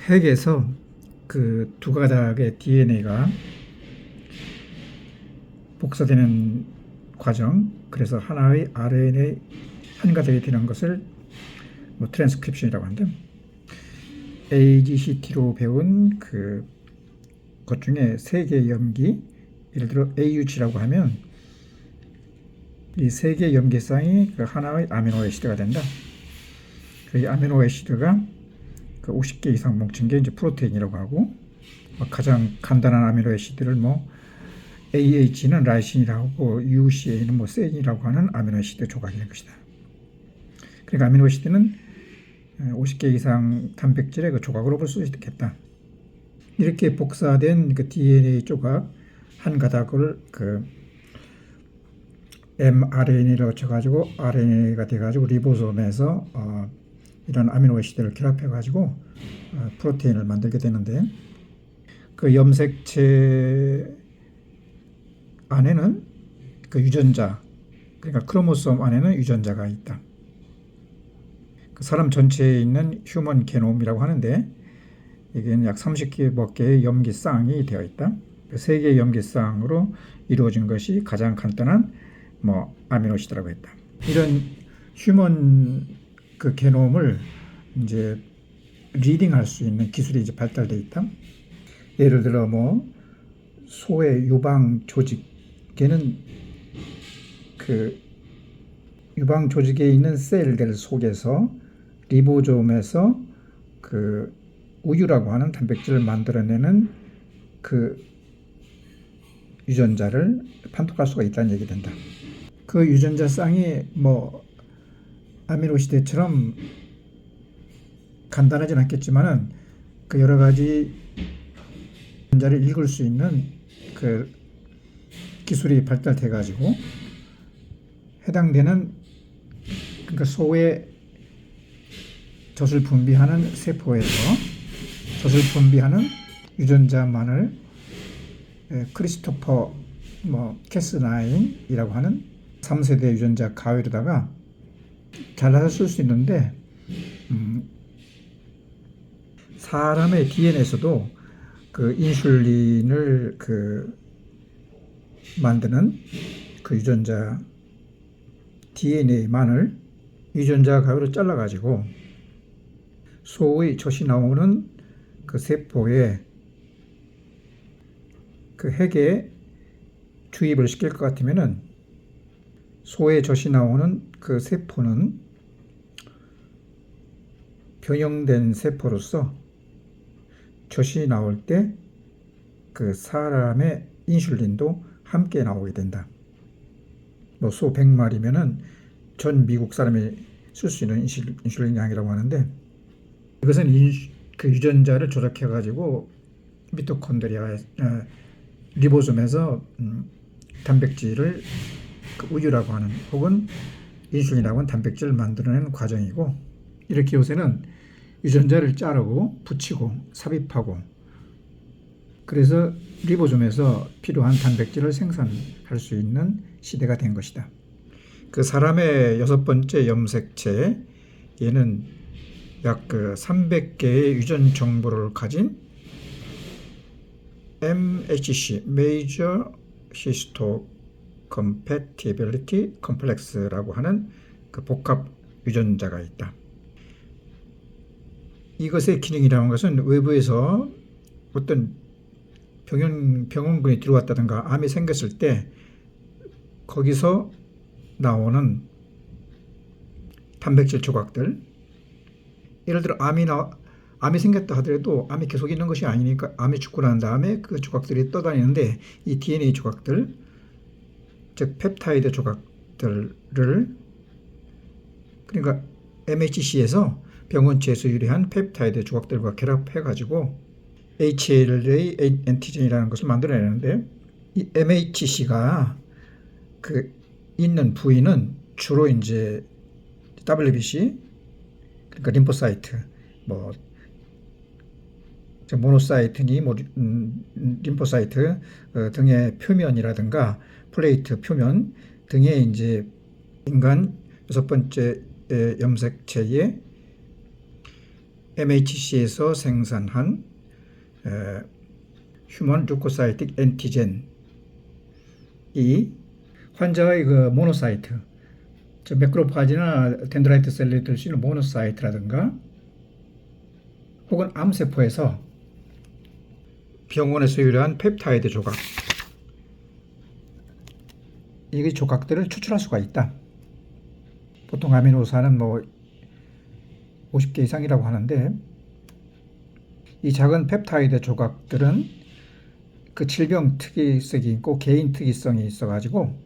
핵에서 그 두 가닥의 DNA가 복사되는 과정, 그래서 하나의 RNA 한 가닥이 되는 것을 트랜스크립션이라고 한다. AGCT로 배운 것 중에 세 개의 염기, 예를 들어 AUG라고 하면 이 세 개의 염기쌍이 하나의 아미노애시드가 된다. 이 아미노애시드가 50개 이상 뭉친 게 이제 프로테인이라고 하고, 가장 간단한 아미노애시드를 AH는 라이신이라고 하고 UCA는 세인이라고 하는 아미노애시드 조각인 것이다. 그러니까 아미노애시드는 50개 이상 단백질의 조각으로 볼 수 있겠다. 이렇게 복사된 DNA 조각 한 가닥을 mRNA로 쳐가지고 RNA가 돼가지고 리보솜에서 이런 아미노애시드를 결합해가지고 프로테인을 만들게 되는데, 그 염색체 안에는 유전자, 그러니까 크로모솜 안에는 유전자가 있다. 사람 전체에 있는 휴먼 게놈이라고 하는데, 이게 약 30개의 염기쌍이 되어 있다. 세 개의 염기쌍으로 이루어진 것이 가장 간단한 아미노시드라고 했다. 이런 휴먼 게놈을 이제 리딩할 수 있는 기술이 이제 발달되어 있다. 예를 들어 소의 유방 조직에는 유방 조직에 있는 셀들 속에서 리보솜에서 우유라고 하는 단백질을 만들어내는 유전자를 판독할 수가 있다는 얘기 된다. 그 유전자 쌍이 아미노시드처럼 간단하진 않겠지만은 여러 가지 유전자를 읽을 수 있는 기술이 발달돼 가지고 해당되는, 그러니까 소의 젖을 분비하는 세포에서 젖을 분비하는 유전자만을 크리스토퍼 캐스9이라고 하는 3세대 유전자 가위로다가 잘라서 쓸 수 있는데, 사람의 DNA에서도 인슐린을 만드는 유전자 DNA만을 유전자 가위로 잘라가지고 소의 젖이 나오는 세포에 핵에 주입을 시킬 것 같으면은 소의 젖이 나오는 세포는 변형된 세포로서 젖이 나올 때 사람의 인슐린도 함께 나오게 된다. 소 100마리면은 전 미국 사람이 쓸 수 있는 인슐린 양이라고 하는데, 이것은 유전자를 조작해 가지고 미토콘드리아 리보솜에서 단백질을 우유라고 하는, 혹은 인슐린이라고 하는 단백질을 만들어내는 과정이고, 이렇게 요새는 유전자를 자르고 붙이고 삽입하고, 그래서 리보솜에서 필요한 단백질을 생산할 수 있는 시대가 된 것이다. 사람의 6번째 염색체, 얘는 약 300개의 유전 정보를 가진 MHC Major Histocompatibility Complex라고 하는 복합 유전자가 있다. 이것의 기능이라는 것은 외부에서 어떤 병원군이 들어왔다든가 암이 생겼을 때 거기서 나오는 단백질 조각들, 예를 들어 암이 생겼다 하더라도 암이 계속 있는 것이 아니니까 암이 죽고 난 다음에 그 조각들이 떠다니는데, 이 DNA 조각들, 즉 펩타이드 조각들을, 그러니까 MHC에서 병원체에서 유래한 펩타이드 조각들과 결합해가지고 HLA 엔티젠이라는 것을 만들어내는데, 이 MHC가 있는 부위는 주로 이제 WBC, 그러니까 림포사이트, 모노사이트니 림포사이트 등의 표면이라든가 플레이트 표면 등의 이제 인간 6번째 염색체의 MHC에서 생산한 휴먼 류코사이틱 엔티젠이 환자의 그 모노사이트, 저 매크로파지나 덴드라이트 셀에 들 수 있는 모노사이트라든가 혹은 암세포에서 병원에서 유래한 펩타이드 조각, 이 조각들을 추출할 수가 있다. 보통 아미노산은 뭐 50개 이상이라고 하는데, 이 작은 펩타이드 조각들은 그 질병 특이성이 있고 개인 특이성이 있어가지고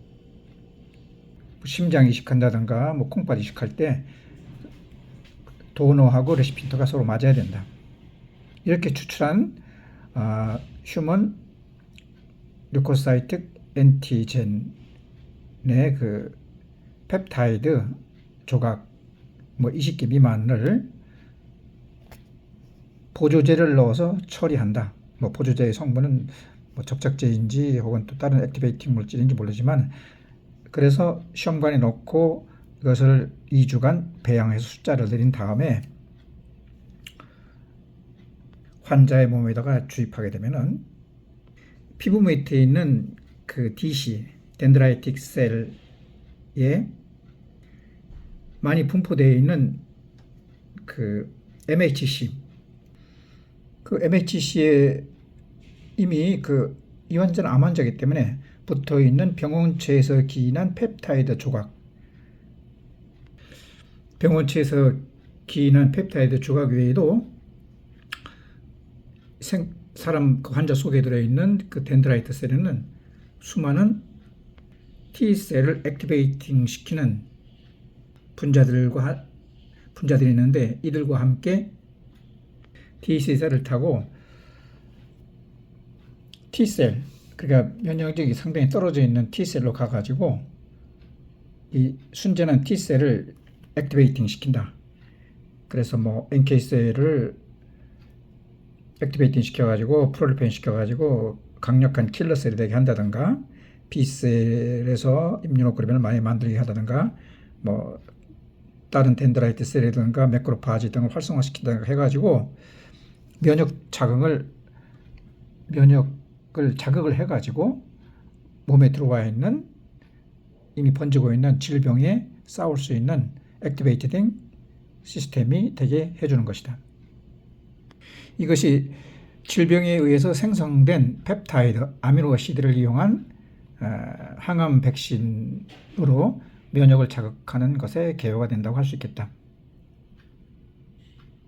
심장 이식한다든가 뭐 콩팥 이식할 때 도너하고 레시피언트가 서로 맞아야 된다. 이렇게 추출한 휴먼 류코사이틱 엔티젠의 그 펩타이드 조각 뭐 20개 미만을 보조제를 넣어서 처리한다. 뭐 보조제의 성분은 뭐 접착제인지 혹은 또 다른 액티베이팅 물질인지 모르지만, 그래서 시험관에 넣고 이것을 2주간 배양해서 숫자를 내린 다음에 환자의 몸에다가 주입하게 되면은 피부 밑에 있는 그 DC 덴드라이틱 셀에 많이 분포되어 있는 그 MHC, 그 MHC에 이미 이 환자는 암 환자이기 때문에 붙어 있는 병원체에서 기인한 펩타이드 조각, 병원체에서 기인한 펩타이드 조각 외에도 사람 그 환자 속에 들어있는 그 덴드라이트 셀에는 수많은 T셀을 액티베이팅 시키는 분자들이 있는데, 이들과 함께 T셀을 타고 T셀, 그러니까 면역력이 상당히 떨어져 있는 T셀로 가가지고 이 순전한 T셀을 액티베이팅 시킨다. 그래서 뭐 NK셀을 액티베이팅 시켜가지고 프롤리페인 시켜가지고 강력한 킬러셀이 되게 한다든가, B셀에서 임뮤노글로빈을 많이 만들게 한다든가, 뭐 다른 덴드라이트 셀이든가 매크로파지 등을 활성화시킨다든가 해가지고 면역을 자극을 해가지고 몸에 들어와 있는 이미 번지고 있는 질병에 싸울 수 있는 액티베이팅 시스템이 되게 해주는 것이다. 이것이 질병에 의해서 생성된 펩타이드, 아미노아시드를 이용한 항암 백신으로 면역을 자극하는 것에 개요가 된다고 할 수 있겠다.